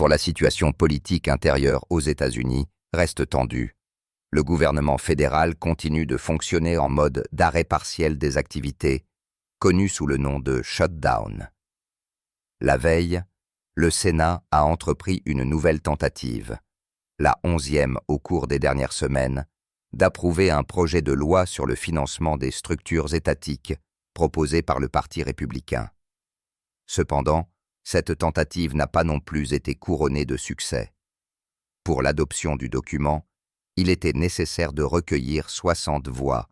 Pour la situation politique intérieure aux États-Unis reste tendue. Le gouvernement fédéral continue de fonctionner en mode d'arrêt partiel des activités, connu sous le nom de shutdown. La veille, le Sénat a entrepris une nouvelle tentative, la 11e au cours des dernières semaines, d'approuver un projet de loi sur le financement des structures étatiques proposé par le Parti républicain. Cependant, cette tentative n'a pas non plus été couronnée de succès. Pour l'adoption du document, il était nécessaire de recueillir 60 voix,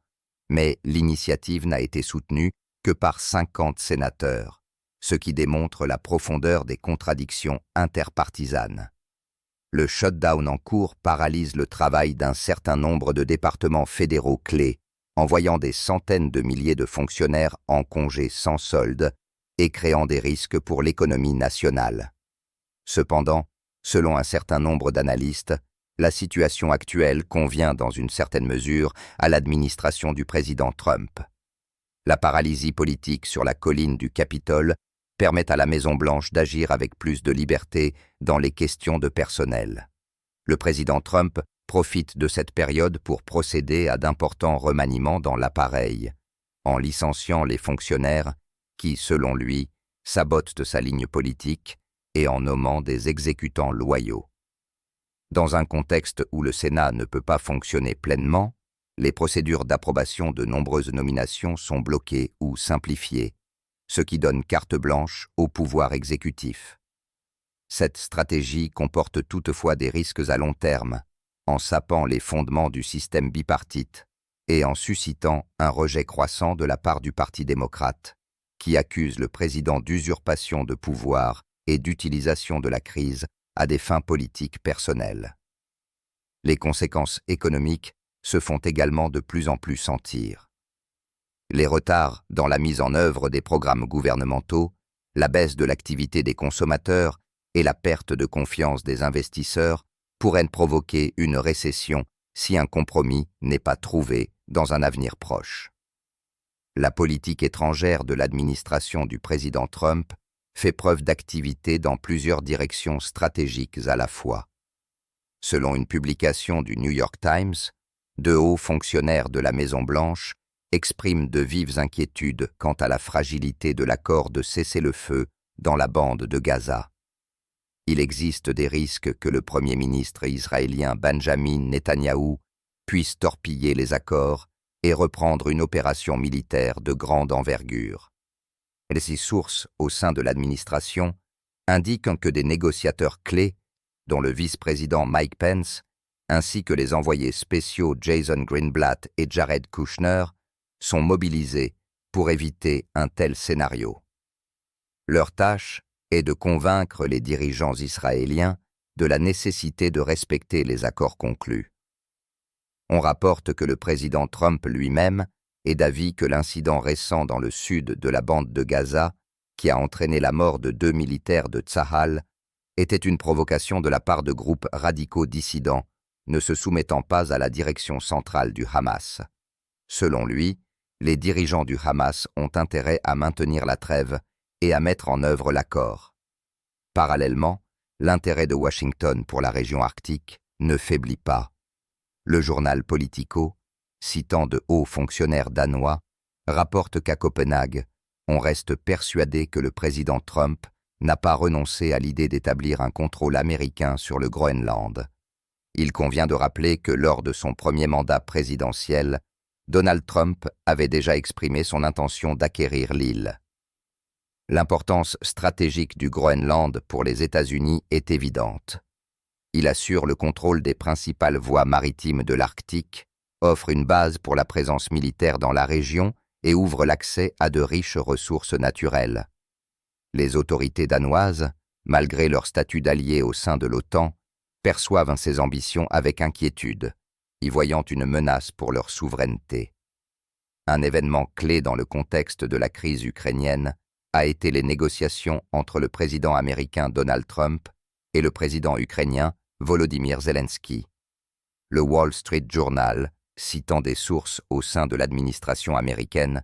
mais l'initiative n'a été soutenue que par 50 sénateurs, ce qui démontre la profondeur des contradictions interpartisanes. Le shutdown en cours paralyse le travail d'un certain nombre de départements fédéraux clés, envoyant des centaines de milliers de fonctionnaires en congé sans solde et créant des risques pour l'économie nationale. Cependant, selon un certain nombre d'analystes, la situation actuelle convient dans une certaine mesure à l'administration du président Trump. La paralysie politique sur la colline du Capitole permet à la Maison-Blanche d'agir avec plus de liberté dans les questions de personnel. Le président Trump profite de cette période pour procéder à d'importants remaniements dans l'appareil, en licenciant les fonctionnaires qui, selon lui, sabotent sa ligne politique et en nommant des exécutants loyaux. Dans un contexte où le Sénat ne peut pas fonctionner pleinement, les procédures d'approbation de nombreuses nominations sont bloquées ou simplifiées, ce qui donne carte blanche au pouvoir exécutif. Cette stratégie comporte toutefois des risques à long terme, en sapant les fondements du système bipartite et en suscitant un rejet croissant de la part du Parti démocrate, qui accuse le président d'usurpation de pouvoir et d'utilisation de la crise à des fins politiques personnelles. Les conséquences économiques se font également de plus en plus sentir. Les retards dans la mise en œuvre des programmes gouvernementaux, la baisse de l'activité des consommateurs et la perte de confiance des investisseurs pourraient provoquer une récession si un compromis n'est pas trouvé dans un avenir proche. La politique étrangère de l'administration du président Trump fait preuve d'activité dans plusieurs directions stratégiques à la fois. Selon une publication du New York Times, de hauts fonctionnaires de la Maison-Blanche expriment de vives inquiétudes quant à la fragilité de l'accord de cessez-le-feu dans la bande de Gaza. Il existe des risques que le Premier ministre israélien Benjamin Netanyahou puisse torpiller les accords et reprendre une opération militaire de grande envergure. Ces sources au sein de l'administration indiquent que des négociateurs clés, dont le vice-président Mike Pence, ainsi que les envoyés spéciaux Jason Greenblatt et Jared Kushner, sont mobilisés pour éviter un tel scénario. Leur tâche est de convaincre les dirigeants israéliens de la nécessité de respecter les accords conclus. On rapporte que le président Trump lui-même est d'avis que l'incident récent dans le sud de la bande de Gaza, qui a entraîné la mort de 2 militaires de Tsahal, était une provocation de la part de groupes radicaux dissidents, ne se soumettant pas à la direction centrale du Hamas. Selon lui, les dirigeants du Hamas ont intérêt à maintenir la trêve et à mettre en œuvre l'accord. Parallèlement, l'intérêt de Washington pour la région arctique ne faiblit pas. Le journal Politico, citant de hauts fonctionnaires danois, rapporte qu'à Copenhague, on reste persuadé que le président Trump n'a pas renoncé à l'idée d'établir un contrôle américain sur le Groenland. Il convient de rappeler que lors de son premier mandat présidentiel, Donald Trump avait déjà exprimé son intention d'acquérir l'île. L'importance stratégique du Groenland pour les États-Unis est évidente. Il assure le contrôle des principales voies maritimes de l'Arctique, offre une base pour la présence militaire dans la région et ouvre l'accès à de riches ressources naturelles. Les autorités danoises, malgré leur statut d'allié au sein de l'OTAN, perçoivent ces ambitions avec inquiétude, y voyant une menace pour leur souveraineté. Un événement clé dans le contexte de la crise ukrainienne a été les négociations entre le président américain Donald Trump et le président ukrainien Volodymyr Zelensky. Le Wall Street Journal, citant des sources au sein de l'administration américaine,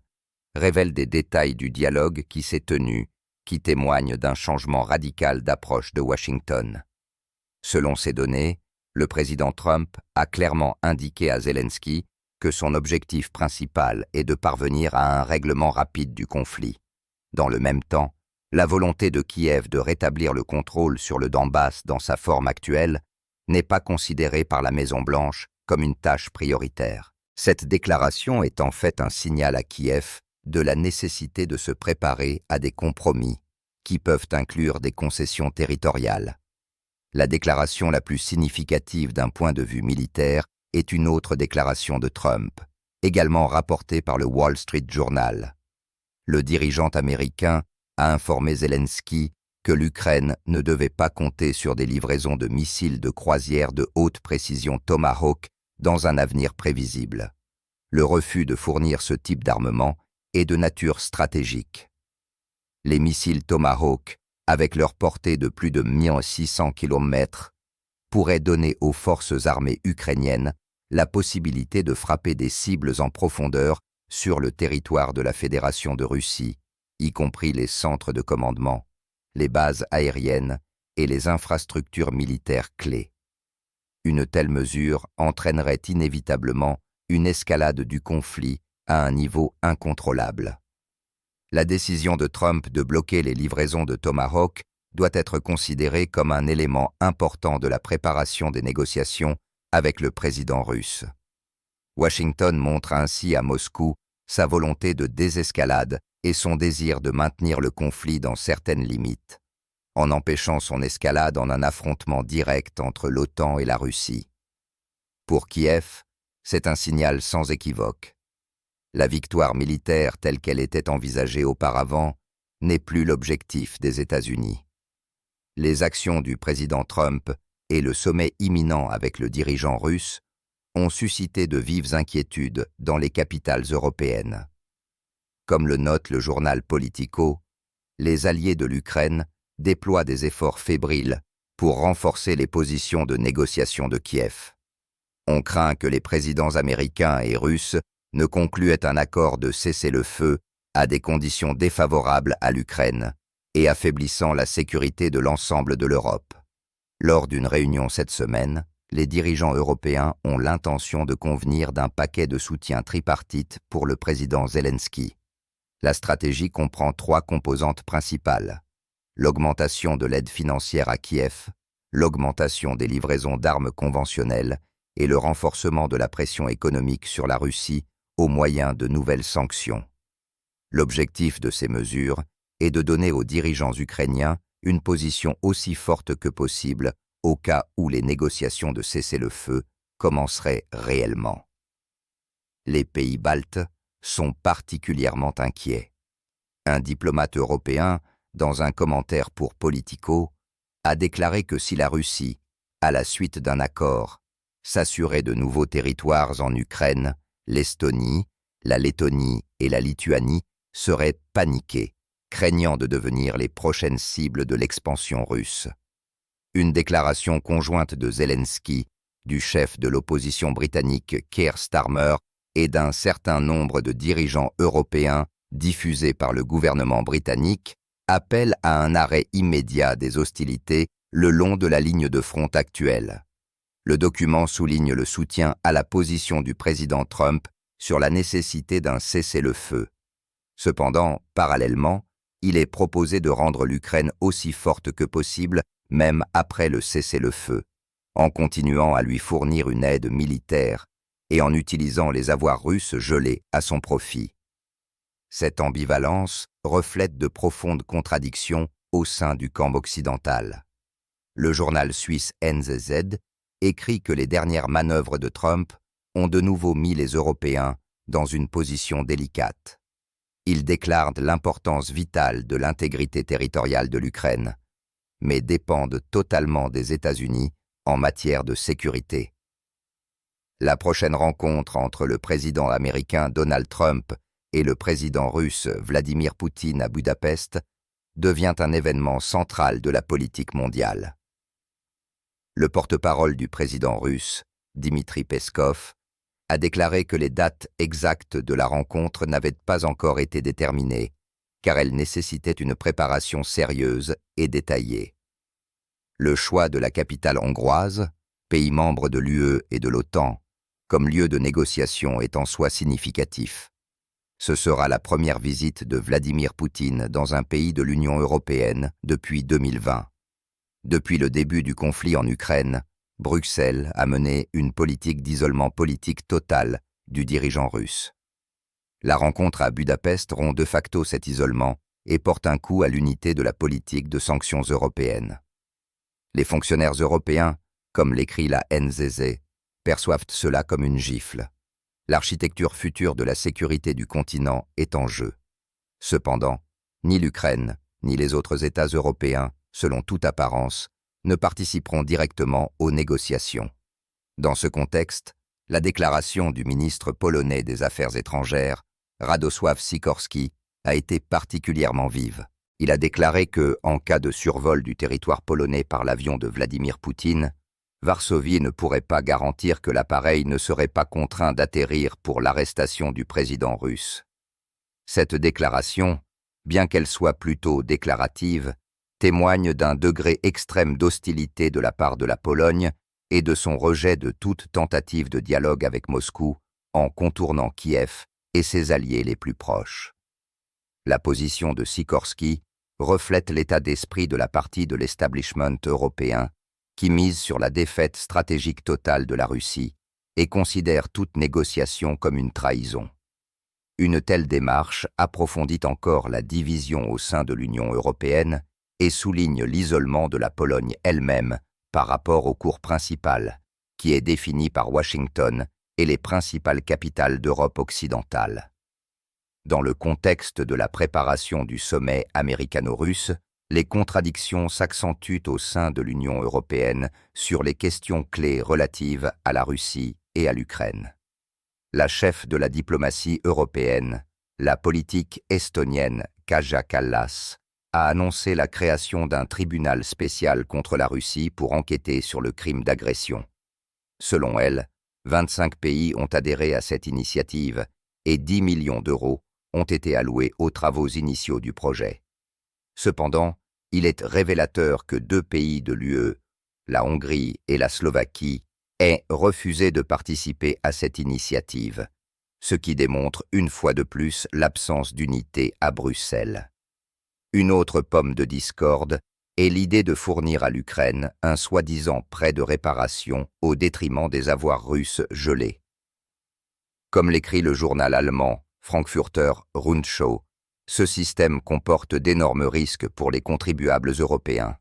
révèle des détails du dialogue qui s'est tenu, qui témoignent d'un changement radical d'approche de Washington. Selon ces données, le président Trump a clairement indiqué à Zelensky que son objectif principal est de parvenir à un règlement rapide du conflit. Dans le même temps, la volonté de Kiev de rétablir le contrôle sur le Donbass dans sa forme actuelle n'est pas considérée par la Maison-Blanche comme une tâche prioritaire. Cette déclaration est en fait un signal à Kiev de la nécessité de se préparer à des compromis qui peuvent inclure des concessions territoriales. La déclaration la plus significative d'un point de vue militaire est une autre déclaration de Trump, également rapportée par le Wall Street Journal. Le dirigeant américain a informé Zelensky que l'Ukraine ne devait pas compter sur des livraisons de missiles de croisière de haute précision Tomahawk dans un avenir prévisible. Le refus de fournir ce type d'armement est de nature stratégique. Les missiles Tomahawk, avec leur portée de plus de 1600 km, pourraient donner aux forces armées ukrainiennes la possibilité de frapper des cibles en profondeur sur le territoire de la Fédération de Russie, y compris les centres de commandement, les bases aériennes et les infrastructures militaires clés. Une telle mesure entraînerait inévitablement une escalade du conflit à un niveau incontrôlable. La décision de Trump de bloquer les livraisons de Tomahawk doit être considérée comme un élément important de la préparation des négociations avec le président russe. Washington montre ainsi à Moscou sa volonté de désescalade et son désir de maintenir le conflit dans certaines limites, en empêchant son escalade en un affrontement direct entre l'OTAN et la Russie. Pour Kiev, c'est un signal sans équivoque. La victoire militaire telle qu'elle était envisagée auparavant n'est plus l'objectif des États-Unis. Les actions du président Trump et le sommet imminent avec le dirigeant russe ont suscité de vives inquiétudes dans les capitales européennes. Comme le note le journal Politico, les alliés de l'Ukraine déploient des efforts fébriles pour renforcer les positions de négociation de Kiev. On craint que les présidents américains et russes ne concluaient un accord de cessez-le-feu à des conditions défavorables à l'Ukraine et affaiblissant la sécurité de l'ensemble de l'Europe. Lors d'une réunion cette semaine, les dirigeants européens ont l'intention de convenir d'un paquet de soutien tripartite pour le président Zelensky. La stratégie comprend 3 composantes principales: l'augmentation de l'aide financière à Kiev, l'augmentation des livraisons d'armes conventionnelles et le renforcement de la pression économique sur la Russie au moyen de nouvelles sanctions. L'objectif de ces mesures est de donner aux dirigeants ukrainiens une position aussi forte que possible au cas où les négociations de cessez-le-feu commenceraient réellement. Les pays baltes sont particulièrement inquiets. Un diplomate européen, dans un commentaire pour Politico, a déclaré que si la Russie, à la suite d'un accord, s'assurait de nouveaux territoires en Ukraine, l'Estonie, la Lettonie et la Lituanie seraient paniquées, craignant de devenir les prochaines cibles de l'expansion russe. Une déclaration conjointe de Zelensky, du chef de l'opposition britannique Keir Starmer et d'un certain nombre de dirigeants européens diffusée par le gouvernement britannique appelle à un arrêt immédiat des hostilités le long de la ligne de front actuelle. Le document souligne le soutien à la position du président Trump sur la nécessité d'un cessez-le-feu. Cependant, parallèlement, il est proposé de rendre l'Ukraine aussi forte que possible, même après le cessez-le-feu, en continuant à lui fournir une aide militaire et en utilisant les avoirs russes gelés à son profit. Cette ambivalence reflète de profondes contradictions au sein du camp occidental. Le journal suisse NZZ écrit que les dernières manœuvres de Trump ont de nouveau mis les Européens dans une position délicate. Il déclare l'importance vitale de l'intégrité territoriale de l'Ukraine, mais dépendent totalement des États-Unis en matière de sécurité. La prochaine rencontre entre le président américain Donald Trump et le président russe Vladimir Poutine à Budapest devient un événement central de la politique mondiale. Le porte-parole du président russe, Dmitri Peskov, a déclaré que les dates exactes de la rencontre n'avaient pas encore été déterminées, car elles nécessitaient une préparation sérieuse et détaillée. Le choix de la capitale hongroise, pays membre de l'UE et de l'OTAN, comme lieu de négociation est en soi significatif. Ce sera la première visite de Vladimir Poutine dans un pays de l'Union européenne depuis 2020. Depuis le début du conflit en Ukraine, Bruxelles a mené une politique d'isolement politique total du dirigeant russe. La rencontre à Budapest rompt de facto cet isolement et porte un coup à l'unité de la politique de sanctions européennes. Les fonctionnaires européens, comme l'écrit la NZZ, perçoivent cela comme une gifle. L'architecture future de la sécurité du continent est en jeu. Cependant, ni l'Ukraine, ni les autres États européens, selon toute apparence, ne participeront directement aux négociations. Dans ce contexte, la déclaration du ministre polonais des Affaires étrangères, Radosław Sikorski, a été particulièrement vive. Il a déclaré que, en cas de survol du territoire polonais par l'avion de Vladimir Poutine, Varsovie ne pourrait pas garantir que l'appareil ne serait pas contraint d'atterrir pour l'arrestation du président russe. Cette déclaration, bien qu'elle soit plutôt déclarative, témoigne d'un degré extrême d'hostilité de la part de la Pologne et de son rejet de toute tentative de dialogue avec Moscou en contournant Kiev et ses alliés les plus proches. La position de Sikorski reflète l'état d'esprit de la partie de l'establishment européen qui mise sur la défaite stratégique totale de la Russie et considère toute négociation comme une trahison. Une telle démarche approfondit encore la division au sein de l'Union européenne et souligne l'isolement de la Pologne elle-même par rapport au cours principal, qui est défini par Washington et les principales capitales d'Europe occidentale. Dans le contexte de la préparation du sommet américano-russe, les contradictions s'accentuent au sein de l'Union européenne sur les questions clés relatives à la Russie et à l'Ukraine. La chef de la diplomatie européenne, la politique estonienne Kaja Kallas, a annoncé la création d'un tribunal spécial contre la Russie pour enquêter sur le crime d'agression. Selon elle, 25 pays ont adhéré à cette initiative et 10 millions d'euros ont été alloués aux travaux initiaux du projet. Cependant, il est révélateur que 2 pays de l'UE, la Hongrie et la Slovaquie, aient refusé de participer à cette initiative, ce qui démontre une fois de plus l'absence d'unité à Bruxelles. Une autre pomme de discorde est l'idée de fournir à l'Ukraine un soi-disant prêt de réparation au détriment des avoirs russes gelés. Comme l'écrit le journal allemand Frankfurter Rundschau, ce système comporte d'énormes risques pour les contribuables européens.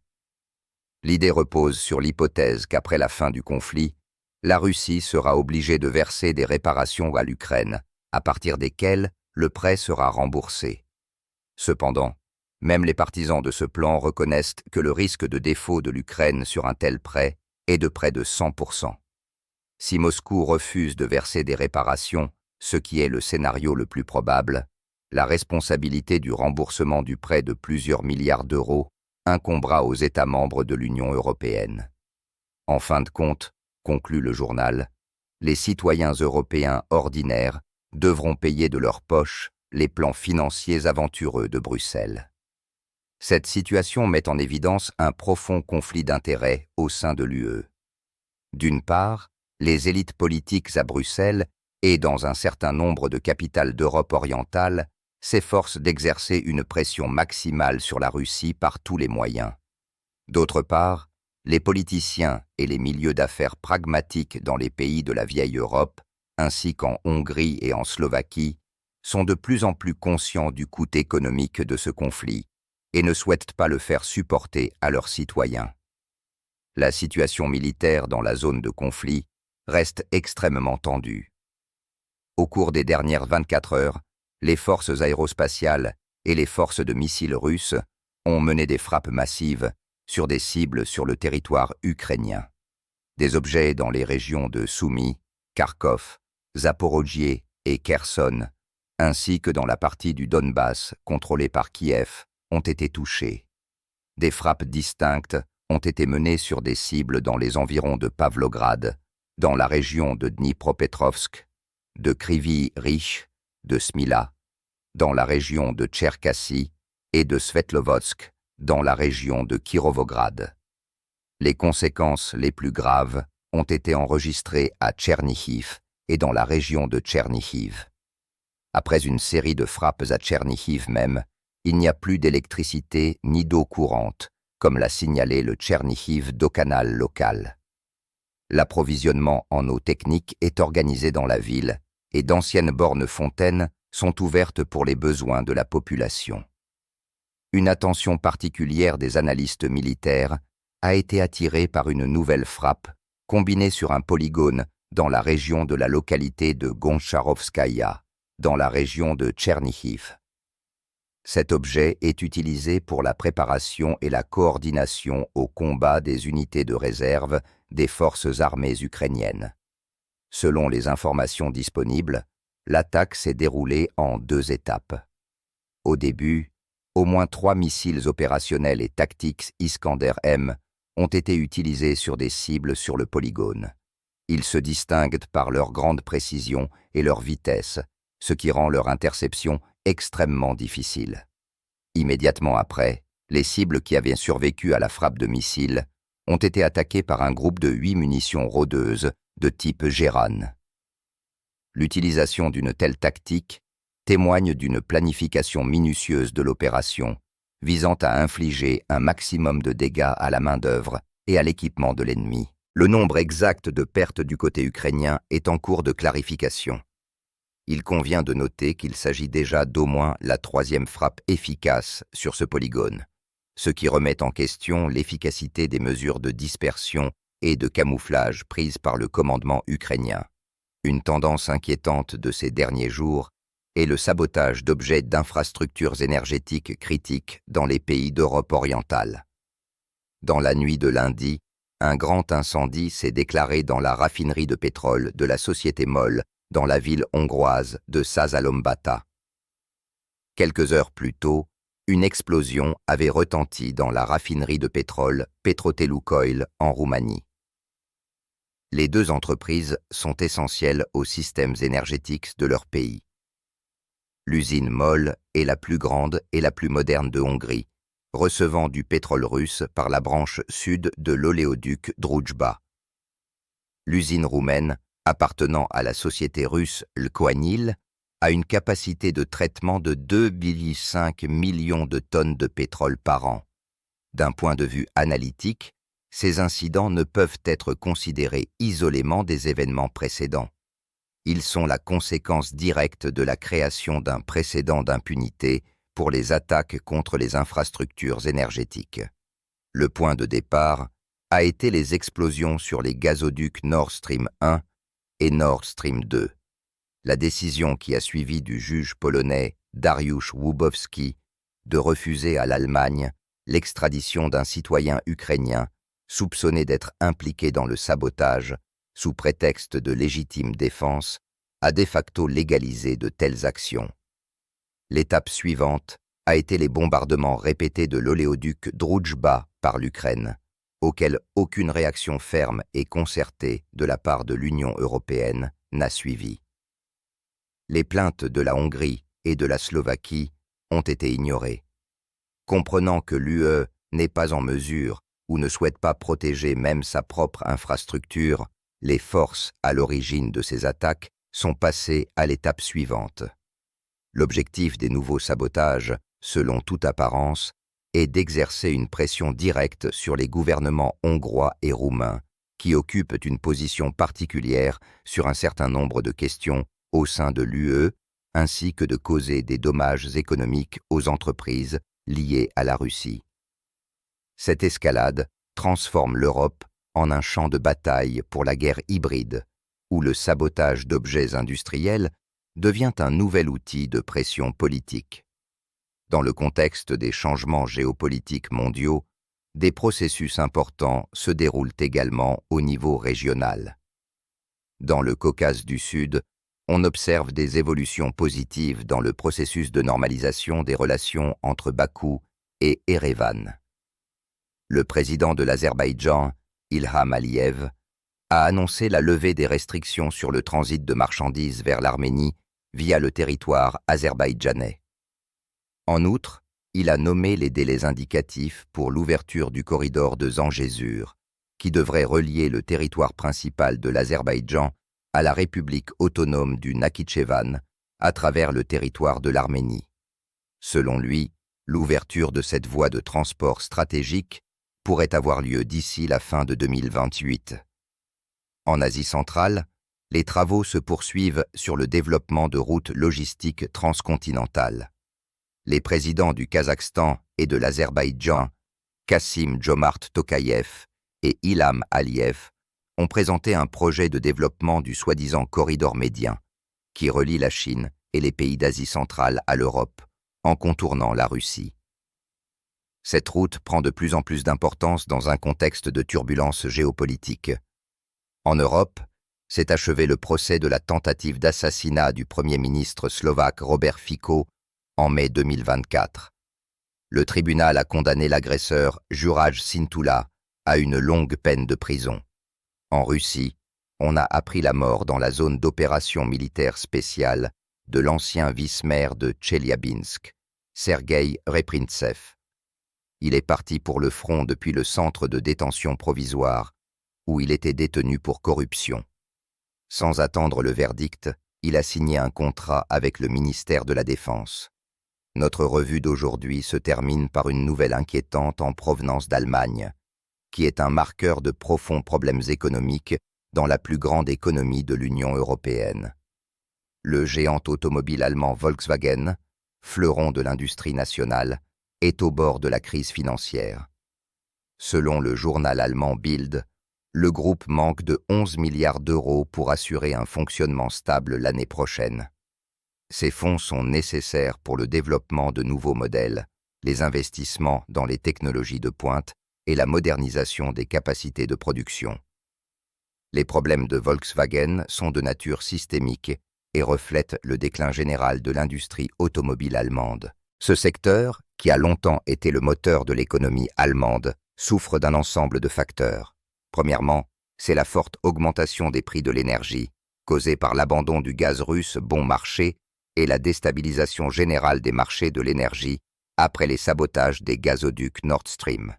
L'idée repose sur l'hypothèse qu'après la fin du conflit, la Russie sera obligée de verser des réparations à l'Ukraine, à partir desquelles le prêt sera remboursé. Cependant, même les partisans de ce plan reconnaissent que le risque de défaut de l'Ukraine sur un tel prêt est de près de 100%. Si Moscou refuse de verser des réparations, ce qui est le scénario le plus probable, la responsabilité du remboursement du prêt de plusieurs milliards d'euros incombera aux États membres de l'Union européenne. En fin de compte, conclut le journal, les citoyens européens ordinaires devront payer de leur poche les plans financiers aventureux de Bruxelles. Cette situation met en évidence un profond conflit d'intérêts au sein de l'UE. D'une part, les élites politiques à Bruxelles et dans un certain nombre de capitales d'Europe orientale s'efforcent d'exercer une pression maximale sur la Russie par tous les moyens. D'autre part, les politiciens et les milieux d'affaires pragmatiques dans les pays de la vieille Europe, ainsi qu'en Hongrie et en Slovaquie, sont de plus en plus conscients du coût économique de ce conflit et ne souhaitent pas le faire supporter à leurs citoyens. La situation militaire dans la zone de conflit reste extrêmement tendue. Au cours des dernières 24 heures, les forces aérospatiales et les forces de missiles russes ont mené des frappes massives sur des cibles sur le territoire ukrainien. Des objets dans les régions de Soumy, Kharkov, Zaporojie et Kherson, ainsi que dans la partie du Donbass contrôlée par Kiev, ont été touchés. Des frappes distinctes ont été menées sur des cibles dans les environs de Pavlograd, dans la région de Dnipropetrovsk, de Kryvyi Rih, de Smila, dans la région de Tcherkassy et de Svetlovodsk, dans la région de Kirovograd. Les conséquences les plus graves ont été enregistrées à Tchernihiv et dans la région de Tchernihiv. Après une série de frappes à Tchernihiv même, il n'y a plus d'électricité ni d'eau courante, comme l'a signalé le Tchernihiv Docanal local. L'approvisionnement en eau technique est organisé dans la ville et d'anciennes bornes fontaines sont ouvertes pour les besoins de la population. Une attention particulière des analystes militaires a été attirée par une nouvelle frappe combinée sur un polygone dans la région de la localité de Goncharovskaya, dans la région de Tchernihiv. Cet objet est utilisé pour la préparation et la coordination au combat des unités de réserve des forces armées ukrainiennes. Selon les informations disponibles, l'attaque s'est déroulée en 2 étapes. Au début, au moins 3 missiles opérationnels et tactiques Iskander-M ont été utilisés sur des cibles sur le polygone. Ils se distinguent par leur grande précision et leur vitesse, ce qui rend leur interception extrêmement difficile. Immédiatement après, les cibles qui avaient survécu à la frappe de missiles ont été attaquées par un groupe de 8 munitions rôdeuses de type Geran. L'utilisation d'une telle tactique témoigne d'une planification minutieuse de l'opération, visant à infliger un maximum de dégâts à la main-d'œuvre et à l'équipement de l'ennemi. Le nombre exact de pertes du côté ukrainien est en cours de clarification. Il convient de noter qu'il s'agit déjà d'au moins la 3e frappe efficace sur ce polygone, ce qui remet en question l'efficacité des mesures de dispersion et de camouflage prises par le commandement ukrainien. Une tendance inquiétante de ces derniers jours est le sabotage d'objets d'infrastructures énergétiques critiques dans les pays d'Europe orientale. Dans la nuit de lundi, un grand incendie s'est déclaré dans la raffinerie de pétrole de la société MOL dans la ville hongroise de Százhalombatta. Quelques heures plus tôt, une explosion avait retenti dans la raffinerie de pétrole Petrotelucoil en Roumanie. Les 2 entreprises sont essentielles aux systèmes énergétiques de leur pays. L'usine MOL est la plus grande et la plus moderne de Hongrie, recevant du pétrole russe par la branche sud de l'oléoduc Druzhba. L'usine roumaine, appartenant à la société russe Lkoanil, a une capacité de traitement de 2,5 millions de tonnes de pétrole par an. D'un point de vue analytique, ces incidents ne peuvent être considérés isolément des événements précédents. Ils sont la conséquence directe de la création d'un précédent d'impunité pour les attaques contre les infrastructures énergétiques. Le point de départ a été les explosions sur les gazoducs Nord Stream 1 et Nord Stream 2. La décision qui a suivi du juge polonais Dariusz Łubowski de refuser à l'Allemagne l'extradition d'un citoyen ukrainien soupçonné d'être impliqué dans le sabotage sous prétexte de légitime défense, a de facto légalisé de telles actions. L'étape suivante a été les bombardements répétés de l'oléoduc Druzhba par l'Ukraine, auxquels aucune réaction ferme et concertée de la part de l'Union européenne n'a suivi. Les plaintes de la Hongrie et de la Slovaquie ont été ignorées. Comprenant que l'UE n'est pas en mesure ou ne souhaite pas protéger même sa propre infrastructure, les forces à l'origine de ces attaques sont passées à l'étape suivante. L'objectif des nouveaux sabotages, selon toute apparence, est d'exercer une pression directe sur les gouvernements hongrois et roumains, qui occupent une position particulière sur un certain nombre de questions au sein de l'UE, ainsi que de causer des dommages économiques aux entreprises liées à la Russie. Cette escalade transforme l'Europe en un champ de bataille pour la guerre hybride, où le sabotage d'objets industriels devient un nouvel outil de pression politique. Dans le contexte des changements géopolitiques mondiaux, des processus importants se déroulent également au niveau régional. Dans le Caucase du Sud, on observe des évolutions positives dans le processus de normalisation des relations entre Bakou et Erevan. Le président de l'Azerbaïdjan, Ilham Aliyev, a annoncé la levée des restrictions sur le transit de marchandises vers l'Arménie via le territoire azerbaïdjanais. En outre, il a nommé les délais indicatifs pour l'ouverture du corridor de Zangezur qui devrait relier le territoire principal de l'Azerbaïdjan à la République autonome du Nakhitchevan à travers le territoire de l'Arménie. Selon lui, l'ouverture de cette voie de transport stratégique pourrait avoir lieu d'ici la fin de 2028. En Asie centrale, les travaux se poursuivent sur le développement de routes logistiques transcontinentales. Les présidents du Kazakhstan et de l'Azerbaïdjan, Kassym-Jomart Tokayev et Ilham Aliyev, ont présenté un projet de développement du soi-disant corridor médien, qui relie la Chine et les pays d'Asie centrale à l'Europe, en contournant la Russie. Cette route prend de plus en plus d'importance dans un contexte de turbulence géopolitique. En Europe, s'est achevé le procès de la tentative d'assassinat du Premier ministre slovaque Robert Fico en mai 2024. Le tribunal a condamné l'agresseur Juraj Cintula à une longue peine de prison. En Russie, on a appris la mort dans la zone d'opération militaire spéciale de l'ancien vice-maire de Tcheliabinsk, Sergueï Reprintsev. Il est parti pour le front depuis le centre de détention provisoire, où il était détenu pour corruption. Sans attendre le verdict, il a signé un contrat avec le ministère de la Défense. Notre revue d'aujourd'hui se termine par une nouvelle inquiétante en provenance d'Allemagne, qui est un marqueur de profonds problèmes économiques dans la plus grande économie de l'Union européenne. Le géant automobile allemand Volkswagen, fleuron de l'industrie nationale, est au bord de la crise financière. Selon le journal allemand Bild, le groupe manque de 11 milliards d'euros pour assurer un fonctionnement stable l'année prochaine. Ces fonds sont nécessaires pour le développement de nouveaux modèles, les investissements dans les technologies de pointe et la modernisation des capacités de production. Les problèmes de Volkswagen sont de nature systémique et reflètent le déclin général de l'industrie automobile allemande. Ce secteur, qui a longtemps été le moteur de l'économie allemande, souffre d'un ensemble de facteurs. Premièrement, c'est la forte augmentation des prix de l'énergie, causée par l'abandon du gaz russe bon marché et la déstabilisation générale des marchés de l'énergie après les sabotages des gazoducs Nord Stream.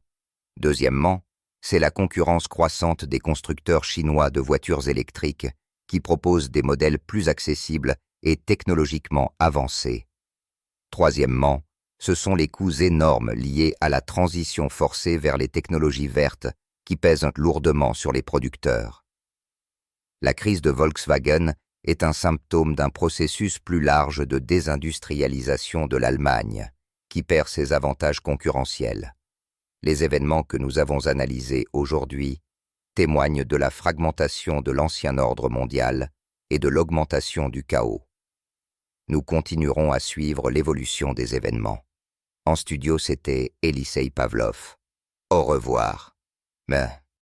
Deuxièmement, c'est la concurrence croissante des constructeurs chinois de voitures électriques qui proposent des modèles plus accessibles et technologiquement avancés. Troisièmement, ce sont les coûts énormes liés à la transition forcée vers les technologies vertes qui pèsent lourdement sur les producteurs. La crise de Volkswagen est un symptôme d'un processus plus large de désindustrialisation de l'Allemagne, qui perd ses avantages concurrentiels. Les événements que nous avons analysés aujourd'hui témoignent de la fragmentation de l'ancien ordre mondial et de l'augmentation du chaos. Nous continuerons à suivre l'évolution des événements. En studio, c'était Elisei Pavlov. Au revoir. Mais